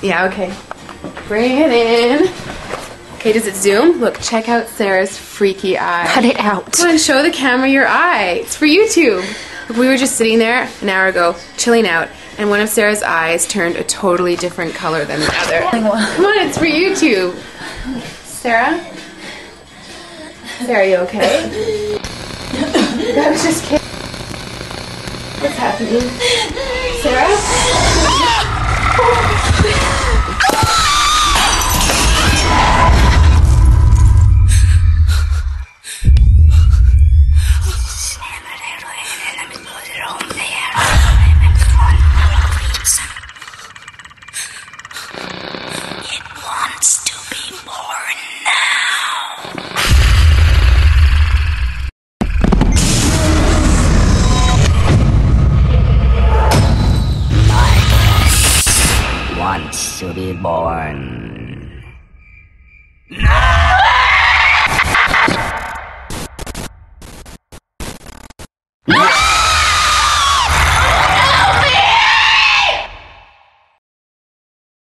Yeah, okay. Bring it in. Okay, does it zoom? Look, check out Sarah's freaky eye. Cut it out. Come on, show the camera your eye. It's for YouTube. Look, we were just sitting there an hour ago, chilling out, and one of Sarah's eyes turned a totally different color than the other. Come on, it's for YouTube. Sarah? Sarah, are you okay? I was just kidding. What's happening? Sarah? It wants to be born now. Wants to be born. No!